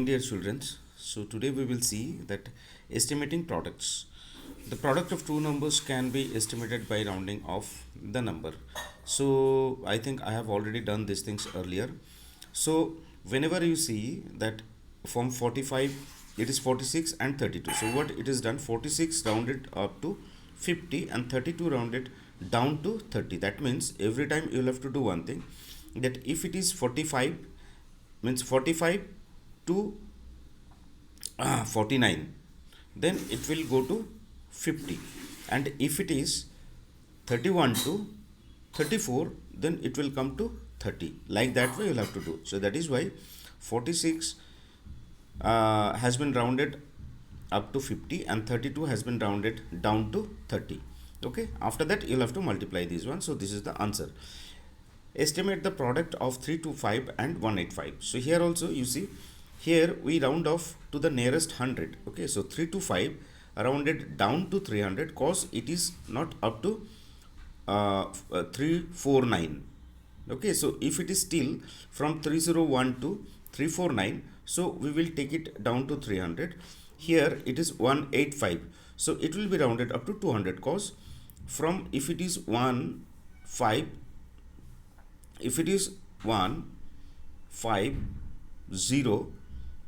dear children. So today we will see that estimating products. The product of two numbers can be estimated by rounding off the number. So I think I have already done these things earlier. So whenever you see that from 45 it is 46 and 32. So what it is done, 46 rounded up to 50 and 32 rounded down to 30. That means every time you will have to do one thing, that if it is 45 means 45 to 49, then it will go to 50, and if it is 31 to 34, then it will come to 30. Like that way you'll have to do. So that is why 46 has been rounded up to 50 and 32 has been rounded down to 30. Okay, after that you'll have to multiply these ones. So this is the answer. Estimate the product of 325 and 185. So here also you see, here we round off to the nearest 100. Okay, so 325 rounded down to 300 cause it is not up to 349. Okay, so if it is still from 301 to 349, so we will take it down to 300. Here it is 185, so it will be rounded up to 200 cause from, if it is 1 5, if it is 1 5 0,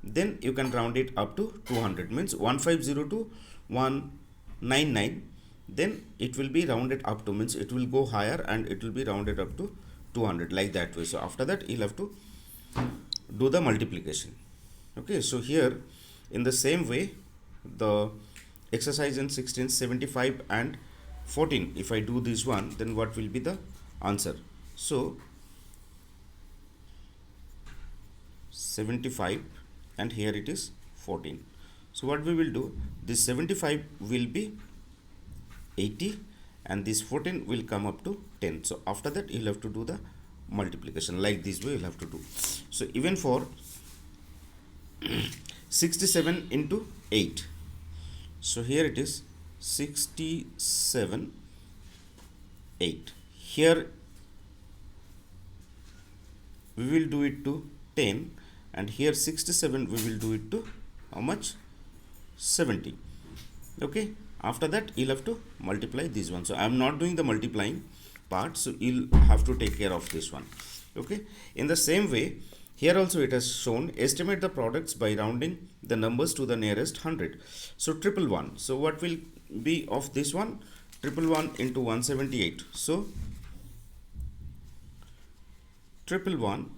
then you can round it up to 200, means 150 to 199, then it will be rounded up to, means it will go higher and it will be rounded up to 200, like that way. So after that you'll have to do the multiplication. Okay, so here in the same way, the exercise in 16, 75 and 14, if I do this one, then what will be the answer? So 75 and here it is 14. So what we will do, this 75 will be 80 and this 14 will come up to 10. So after that you'll have to do the multiplication, like this way you'll have to do. So even for 67 into 8, so here it is 67 8. Here we will do it to 10, and here 67 we will do it to how much? 70. Okay, after that you'll have to multiply this one. So I am not doing the multiplying part, so you'll have to take care of this one. Okay, in the same way, here also it has shown estimate the products by rounding the numbers to the nearest 100. So 111. So what will be of this one? 111 into 178. So 111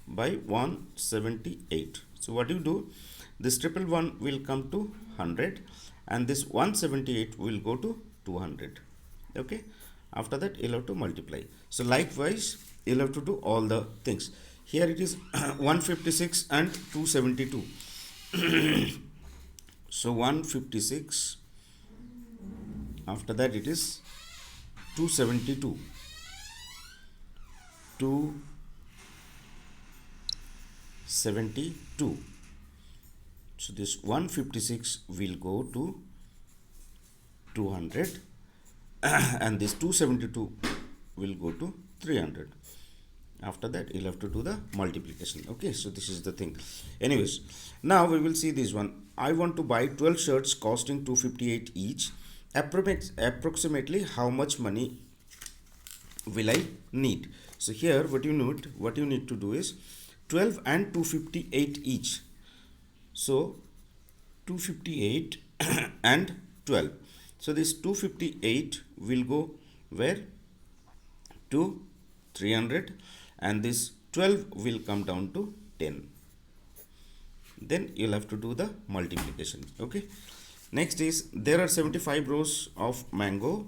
by 178. So what you do, this 111 will come to 100 and this 178 will go to 200. Okay, after that you'll have to multiply. So likewise you'll have to do all the things. Here it is 156 and 272. So 156, after that it is 272, 272. So this 156 will go to 200 and this 272 will go to 300. After that you'll have to do the multiplication. Okay, so this is the thing. Anyways, now we will see this one. I want to buy 12 shirts costing 258 each. Approximately how much money will I need? So here what you need to do is 12 and 258 each. So 258 and 12. So this 258 will go where? To 300, and this 12 will come down to 10. Then you'll have to do the multiplication. Okay, next is there are 75 rows of mango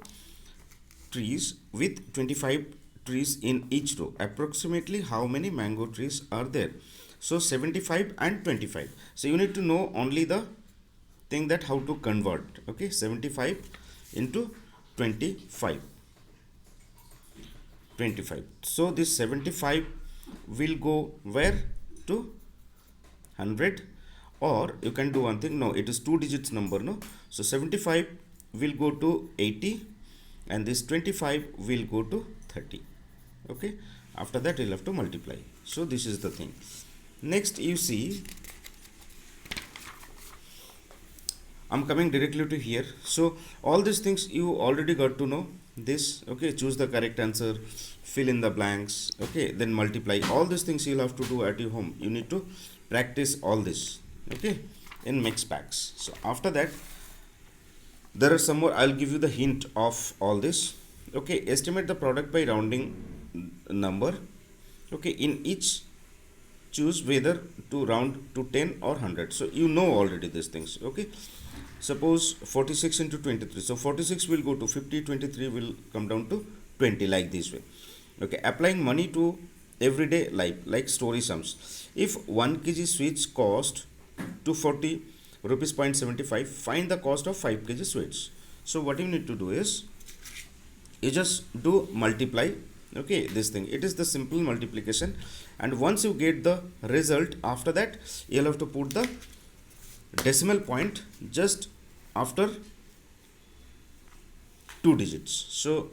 trees with 25 trees in each row. Approximately how many mango trees are there? So 75 and 25. So you need to know only the thing that how to convert. Okay, 75 into 25. So this 75 will go where? To 100, or you can do one thing. No, it is 2 digits number. No, so 75 will go to 80 and this 25 will go to 30. Okay, after that you'll have to multiply. So this is the thing. Next you see I'm coming directly to here. So all these things you already got to know this. Okay, choose the correct answer, fill in the blanks. Okay, then multiply. All these things you'll have to do at your home. You need to practice all this. Okay, in mix packs. So after that, there are some more. I'll give you the hint of all this. Okay, estimate the product by rounding number. Okay, in each choose whether to round to 10 or 100. So you know already these things. Okay, suppose 46 into 23, so 46 will go to 50, 23 will come down to 20, like this way. Okay, applying money to everyday life like story sums. If 1 kg sweets cost 240 rupees 0.75, find the cost of 5 kg sweets. So what you need to do is you just do multiply. Okay, this thing, it is the simple multiplication, and once you get the result, after that you'll have to put the decimal point just after 2 digits. So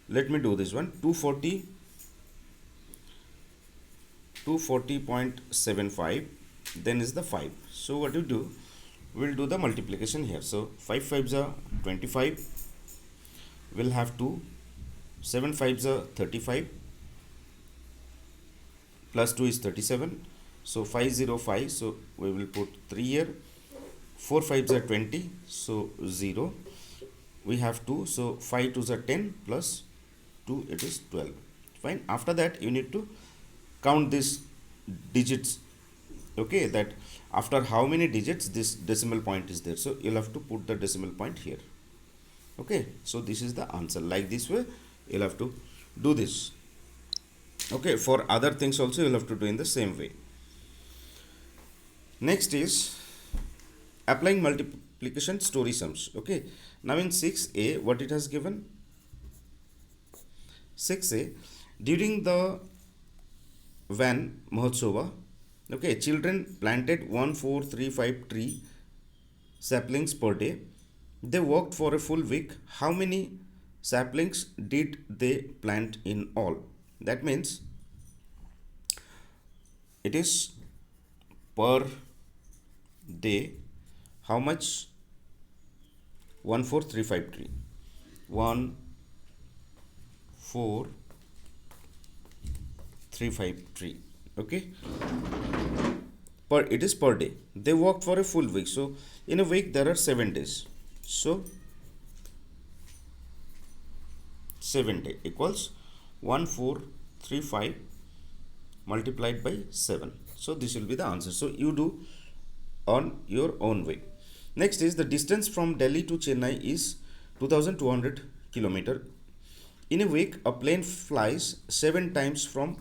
let me do this one. 240.75, then is the 5. So what you do, we'll do the multiplication here. So 5 5s are 25, we'll have 2, 7 5s are 35, plus 2 is 37, so 505, so we will put 3 here. 4 5s are 20, so 0, we have 2, so 5 2s are 10, plus 2, it is 12. Fine. After that you need to count these digits. Okay, that after how many digits this decimal point is there, so you'll have to put the decimal point here. Okay, so this is the answer. Like this way you'll have to do this. Okay, for other things also you'll have to do in the same way. Next is applying multiplication story sums. Okay, now in 6a, what it has given, 6a, during the Van Mahotsava, okay, children planted 1435 tree saplings per day. They worked for a full week. How many saplings did they plant in all? That means it is per day. How much? 1435 tree. 1435 tree. Okay. It is per day. They worked for a full week. So in a week there are 7 days. So 7 day equals 1435 multiplied by 7. So this will be the answer. So you do on your own way. Next is the distance from Delhi to Chennai is 2200 kilometer. In a week a plane flies 7 times from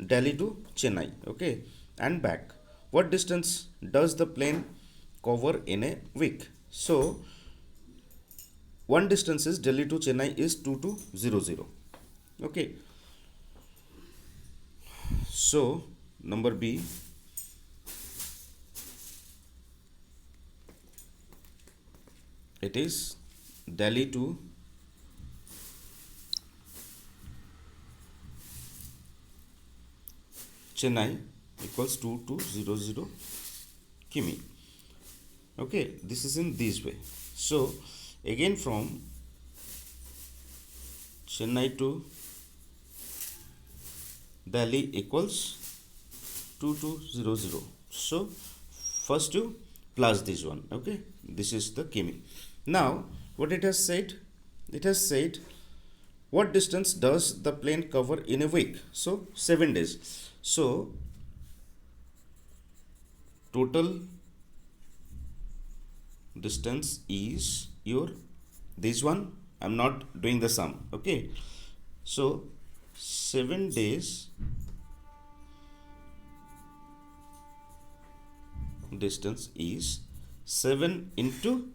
Delhi to Chennai, okay, and back. What distance does the plane cover in a week? So one distance is Delhi to Chennai is 2200. Okay, so number B, it is Delhi to Chennai equals 2200 kimi. Okay, this is in this way. So again from Chennai to Delhi equals 2200. So first you plus this one. Okay, this is the kimi. Now what it has said, it has said what distance does the plane cover in a week? So 7 days. So total distance is your this one. I'm not doing the sum. Okay, so 7 days distance is 7 into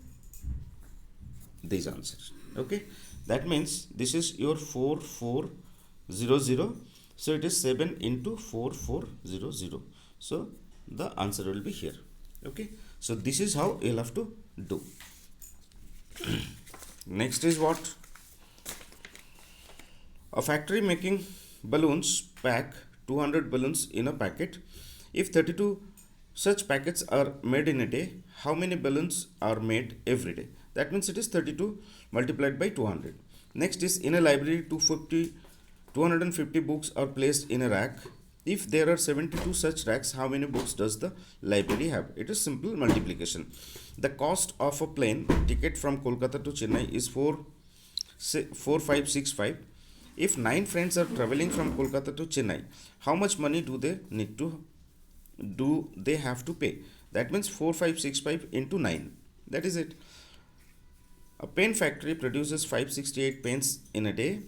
these answers. Okay, that means this is your 4400. So it is 7 into 4400. So the answer will be here. Okay, so this is how you'll have to do. Next is what? A factory making balloons pack 200 balloons in a packet. If 32 such packets are made in a day, how many balloons are made every day? That means it is 32 multiplied by 200. Next is, in a library 250 books are placed in a rack. If there are 72 such racks, how many books does the library have? It is simple multiplication. The cost of a plane ticket from Kolkata to Chennai is 4565. If 9 friends are traveling from Kolkata to Chennai, how much money do they have to pay? That means 4565 into 9. That is it. A pen factory produces 568 pens in a day.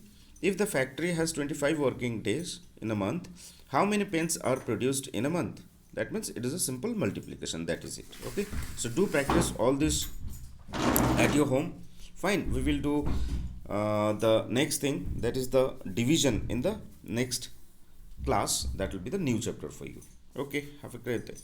If the factory has 25 working days in a month, how many pens are produced in a month? That means it is a simple multiplication. That is it. Okay. So do practice all this at your home. Fine. We will do the next thing, that is the division, in the next class. That will be the new chapter for you. Okay. Have a great day.